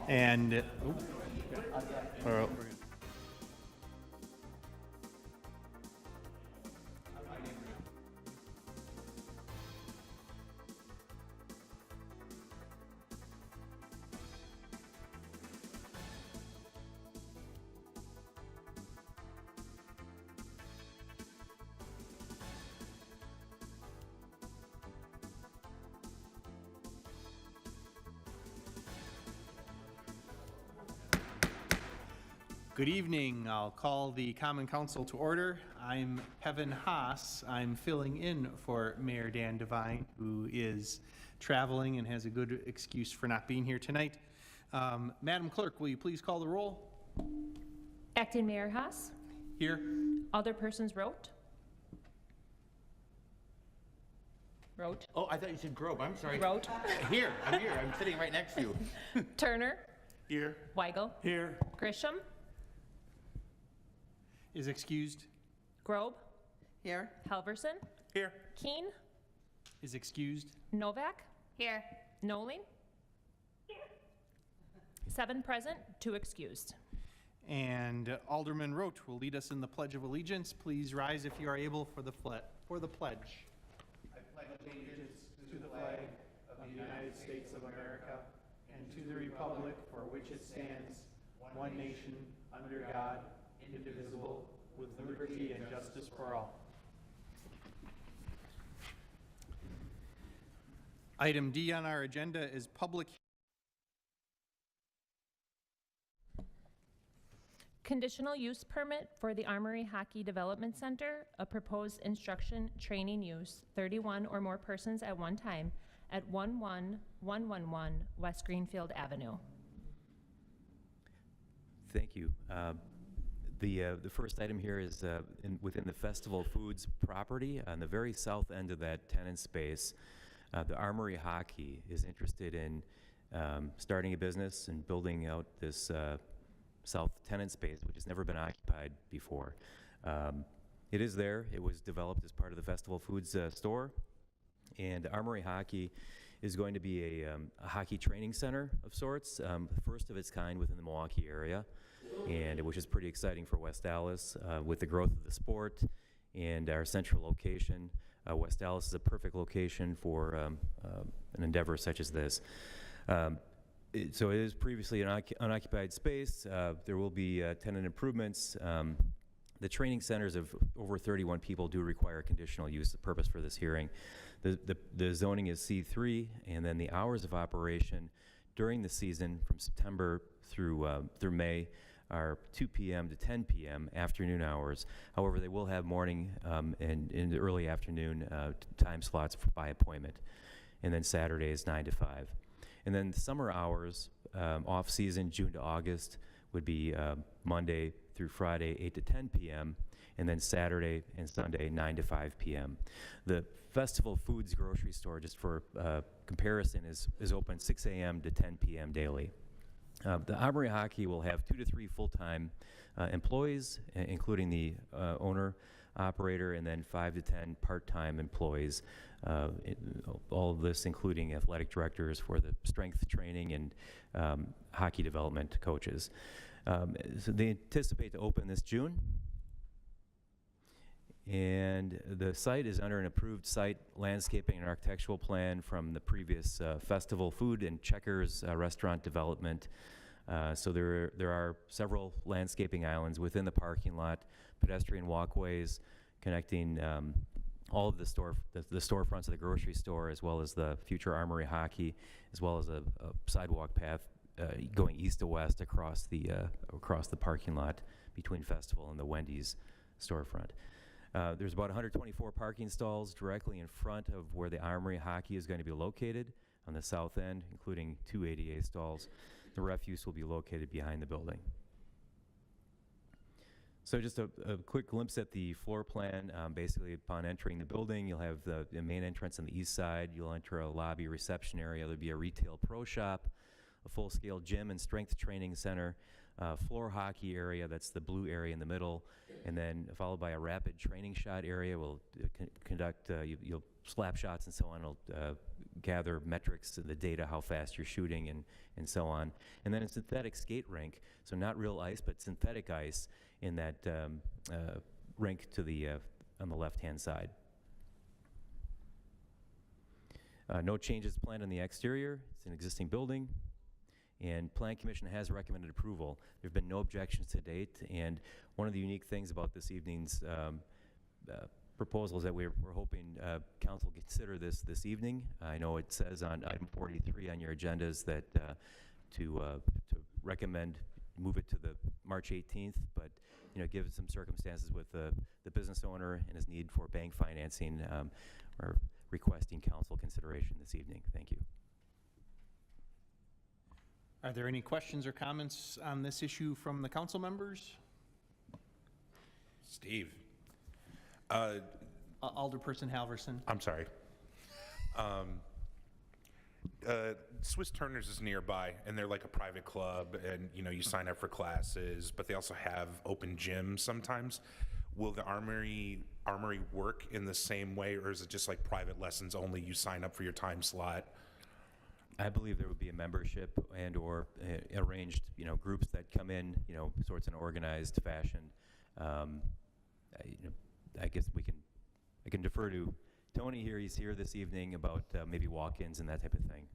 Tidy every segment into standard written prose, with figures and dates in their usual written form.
And good evening. I'll call the Common Council to order. I'm Kevin Haas. I'm filling in for Mayor Dan Devine, who is traveling and has a good excuse for not being here tonight. Madam Clerk, will you please call the roll? Acting Mayor Haas. Here. Alderpersons Rote. Rote. Oh, I thought you said Grove. I'm sorry. Rote. Here. I'm here. I'm sitting right next to you. Turner. Here. Weigel. Here. Grisham. Is excused. Grobe. Here. Halverson. Here. Keen. Is excused. Novak. Here. Noling. Here. 7 present, 2 excused. And Alderman Rote will lead us in the Pledge of Allegiance. Please rise if you are able for the pledge. I pledge allegiance to the flag of the United States of America and to the republic for which it stands, one nation, under God, indivisible, with liberty and justice for all. Item D on our agenda is public. Conditional use permit for the Armory Hockey Development Center, a proposed instruction training use, 31 or more persons at one time at 11111 West Greenfield Avenue. Thank you. The first item here is within the Festival Foods property on the very south end of that tenant space. The Armory Hockey is interested in starting a business and building out this south tenant space, which has never been occupied before. It is there. It was developed as part of the Festival Foods store. And Armory Hockey is going to be a hockey training center of sorts, the first of its kind within the Milwaukee area, and which is pretty exciting for West Allis with the growth of the sport and our central location. West Allis is a perfect location for an endeavor such as this. So it is previously an unoccupied space. There will be tenant improvements. The training centers of over 31 people do require conditional use. The purpose for this hearing, the zoning is C3, and then the hours of operation during the season from September through May are 2 p.m. to 10 p.m. afternoon hours. However, they will have morning and in the early afternoon time slots by appointment, and then Saturdays 9 to 5. And then the summer hours, off-season, June to August, would be Monday through Friday, 8 to 10 p.m., and then Saturday and Sunday, 9 to 5 p.m. The Festival Foods grocery store, just for comparison, is open 6 a.m. to 10 p.m. daily. The Armory Hockey will have 2 to 3 full-time employees, including the owner, operator, and then 5 to 10 part-time employees. All of this including athletic directors for the strength training and hockey development coaches. So they anticipate to open this June. And the site is under an approved site landscaping and architectural plan from the previous Festival Food and Checkers restaurant development. So there are several landscaping islands within the parking lot, pedestrian walkways connecting all of the storefronts of the grocery store, as well as the future Armory Hockey, as well as a sidewalk path going east to west across the parking lot between Festival and the Wendy's storefront. There's about 124 parking stalls directly in front of where the Armory Hockey is going to be located on the south end, including 2 ADA stalls. The refuse will be located behind the building. So just a quick glimpse at the floor plan. Basically, upon entering the building, you'll have the main entrance on the east side. You'll enter a lobby reception area. There'll be a retail pro shop, a full-scale gym and strength training center, floor hockey area, that's the blue area in the middle, and then followed by a rapid training shot area. We'll conduct, you'll slap shots and so on. It'll gather metrics and the data, how fast you're shooting and so on. And then a synthetic skate rink, so not real ice, but synthetic ice in that rink to the on the left-hand side. No changes planned on the exterior. It's an existing building. And Plan Commission has recommended approval. There have been no objections to date. And one of the unique things about this evening's proposal is that we're hoping council consider this evening. I know it says on item 43 on your agendas that to recommend move it to the March 18th, but given some circumstances with the business owner and his need for bank financing, we're requesting council consideration this evening. Thank you. Are there any questions or comments on this issue from the council members? Steve. Alderperson Halverson. I'm sorry. Swiss Turner's is nearby, and they're like a private club, and you sign up for classes, but they also have open gyms sometimes. Will the Armory work in the same way, or is it just like private lessons only? You sign up for your time slot. I believe there would be a membership and or arranged, groups that come in, sorts in an organized fashion. I guess I can defer to Tony here. He's here this evening about maybe walk-ins and that type of thing.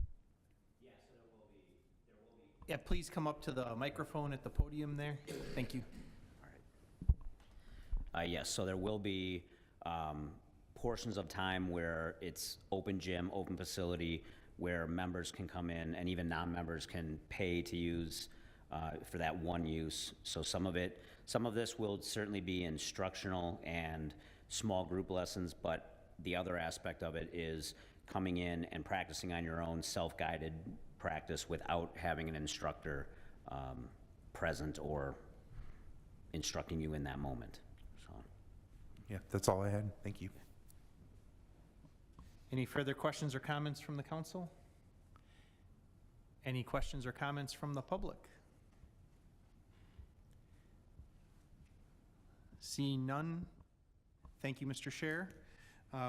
Yes, there will be. Yeah, please come up to the microphone at the podium there. Thank you. Yes, so there will be portions of time where it's open gym, open facility, where members can come in and even non-members can pay to use for that one use. So some of this will certainly be instructional and small group lessons, but the other aspect of it is coming in and practicing on your own, self-guided practice without having an instructor present or instructing you in that moment. So. Yeah, that's all I had. Thank you. Any further questions or comments from the council? Any questions or comments from the public? Seeing none, thank you, Mr. Chair.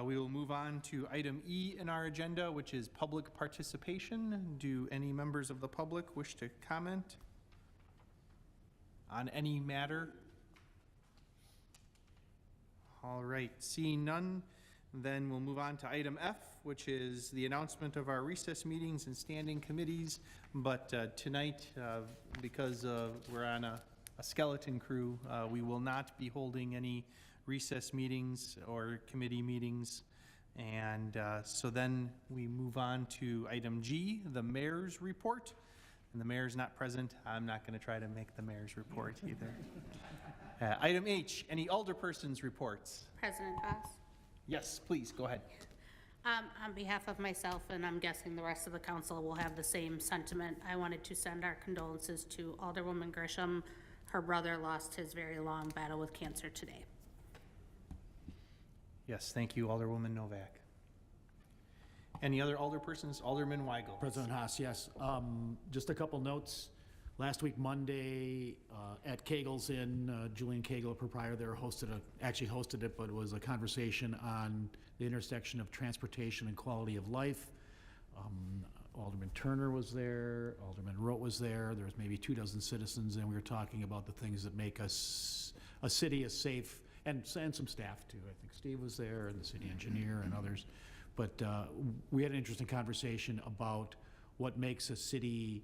We will move on to item E in our agenda, which is public participation. Do any members of the public wish to comment on any matter? All right, seeing none, then we'll move on to item F, which is the announcement of our recess meetings and standing committees. But tonight, because we're on a skeleton crew, we will not be holding any recess meetings or committee meetings. And so then we move on to item G, the mayor's report. And the mayor's not present. I'm not going to try to make the mayor's report either. Item H, any alderpersons' reports? President Haas. Yes, please, go ahead. On behalf of myself, and I'm guessing the rest of the council will have the same sentiment, I wanted to send our condolences to Alderwoman Grisham. Her brother lost his very long battle with cancer today. Yes, thank you, Alderwoman Novak. Any other alderpersons? Alderman Weigel. President Haas, yes. Just a couple notes. Last week, Monday, at Kegel's Inn, Julian Kegel, a proprietor there, actually hosted it, but it was a conversation on the intersection of transportation and quality of life. Alderman Turner was there, Alderman Rote was there, there was maybe 24 citizens, and we were talking about the things that make us a city as safe, and some staff too. I think Steve was there, and the city engineer and others. But we had an interesting conversation about what makes a city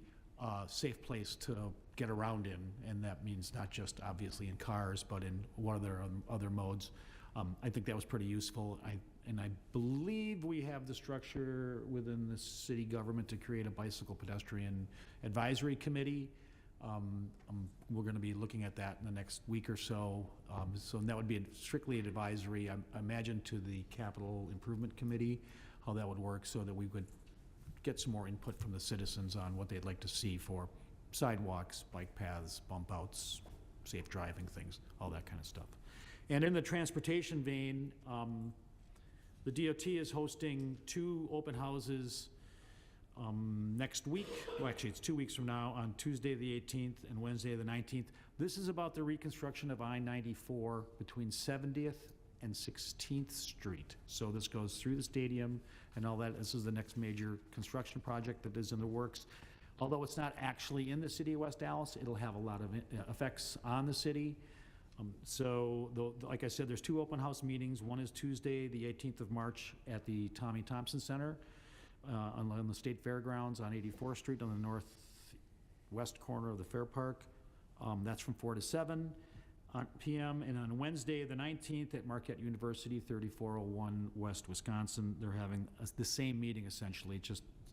safe place to get around in, and that means not just obviously in cars, but in one of their other modes. I think that was pretty useful. And I believe we have the structure within the city government to create a bicycle pedestrian advisory committee. We're going to be looking at that in the next week or so. So that would be strictly an advisory, I imagine, to the capital improvement committee, how that would work, so that we would get some more input from the citizens on what they'd like to see for sidewalks, bike paths, bump outs, safe driving things, all that kind of stuff. And in the transportation vein, the DOT is hosting 2 open houses next week. Well, actually, it's 2 weeks from now, on Tuesday the 18th and Wednesday the 19th. This is about the reconstruction of I-94 between 70th and 16th Street. So this goes through the stadium and all that. This is the next major construction project that is in the works. Although it's not actually in the city of West Dallas, it'll have a lot of effects on the city. Like I said, there's 2 open house meetings. One is Tuesday, the 18th of March at the Tommy Thompson Center on the State Fairgrounds on 84th Street on the northwest corner of the Fair Park. That's from 4 to 7 p.m. And on Wednesday, the 19th at Marquette University, 3401 West Wisconsin, they're having the same meeting essentially.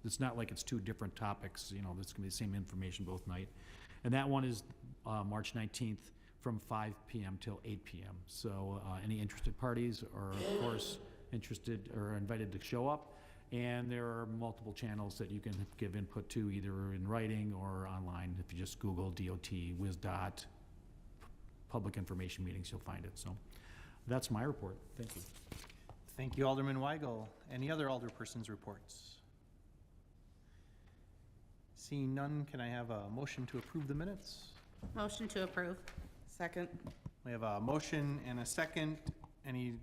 It's not like it's 2 different topics, you know, it's gonna be the same information both night. And that one is March 19th from 5 p.m. till 8 p.m. So any interested parties are, of course, interested or invited to show up. And there are multiple channels that you can give input to, either in writing or online. If you just Google DOT, WisDOT, Public Information Meetings, you'll find it. So that's my report. Thank you. Thank you, Alderman Weigel. Any other alderpersons' reports? Seeing none, can I have a motion to approve the minutes? Motion to approve. Second. We have a motion and a second. Any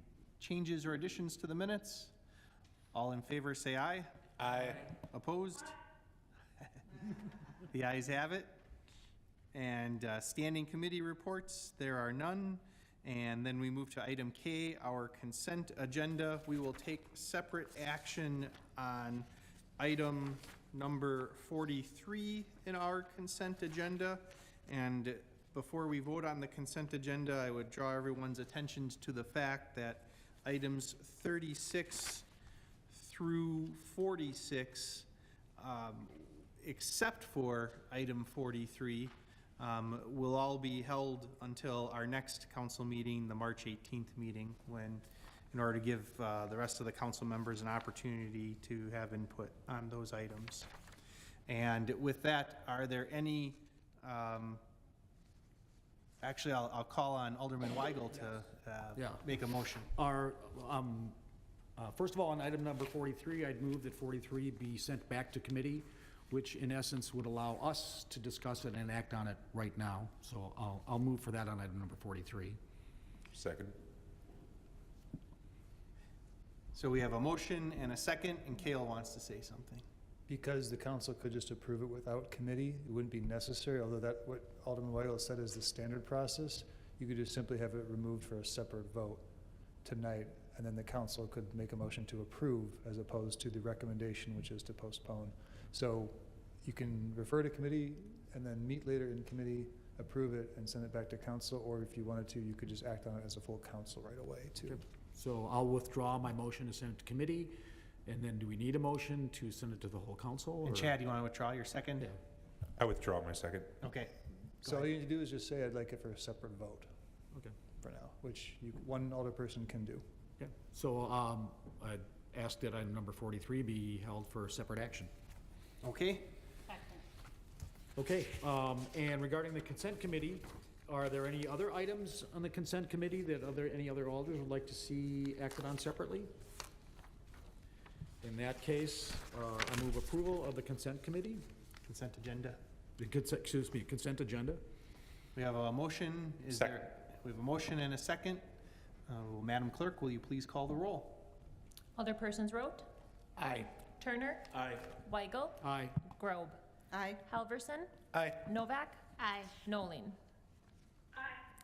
changes or additions to the minutes? All in favor, say aye. Aye. Opposed? The ayes have it. And standing committee reports, there are none. And then we move to item K, our consent agenda. We will take separate action on item number 43 in our consent agenda. And before we vote on the consent agenda, I would draw everyone's attention to the fact that items 36 through 46, except for item 43, will all be held until our next council meeting, the March 18th meeting, in order to give the rest of the council members an opportunity to have input on those items. And with that, are there any, actually, I'll call on Alderman Weigel to make a motion. First of all, on item number 43, I'd move that 43 be sent back to committee, which in essence would allow us to discuss it and act on it right now. So I'll move for that on item number 43. Second. So we have a motion and a second, and Cale wants to say something. Because the council could just approve it without committee, it wouldn't be necessary, although that, what Alderman Weigel said is the standard process. You could just simply have it removed for a separate vote tonight, and then the council could make a motion to approve as opposed to the recommendation, which is to postpone. So you can refer to committee and then meet later in committee, approve it, and send it back to council, or if you wanted to, you could just act on it as a full council right away, too. So I'll withdraw my motion to send it to committee. And then do we need a motion to send it to the whole council? And Chad, you want to withdraw your second? Yeah. I withdraw my second. Okay. So all you need to do is just say, I'd like it for a separate vote Okay. for now, which one alderperson can do. Okay. So I'd ask that item number 43 be held for separate action. Okay. Okay. And regarding the consent committee, are there any other items on the consent committee that any other alders would like to see acted on separately? In that case, I move approval of the consent committee, Consent agenda. consent agenda. We have a motion. Second. We have a motion and a second. Madam Clerk, will you please call the roll? Alderpersons Rote, Aye. Turner, Aye. Weigel, Aye. Grobe, Aye. Halverson, Aye. Novak, Aye. Noling.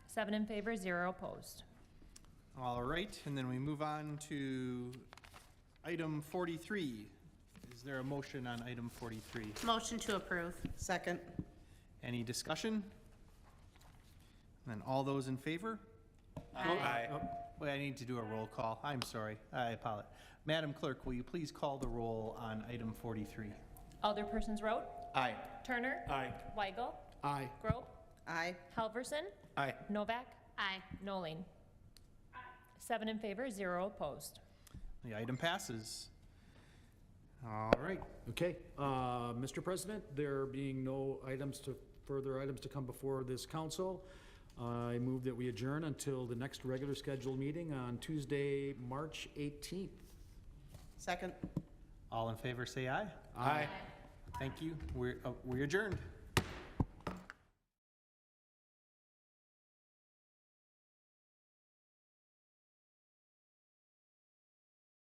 7 in favor, 0 opposed. All right, and then we move on to item 43. Is there a motion on item 43? Motion to approve. Second. Any discussion? And then all those in favor? Aye. Wait, I need to do a roll call. I'm sorry. I apologize. Madam Clerk, will you please call the roll on item 43? Alderpersons Rote, Aye. Turner, Aye. Weigel, Aye. Grobe, Aye. Halverson, Aye. Novak, Aye. Noling. 7 in favor, 0 opposed. The item passes. All right. Okay, Mr. President, there being no further items to come before this council, I move that we adjourn until the next regular scheduled meeting on Tuesday, March 18th. Second. All in favor, say aye. Aye. Thank you. We're adjourned.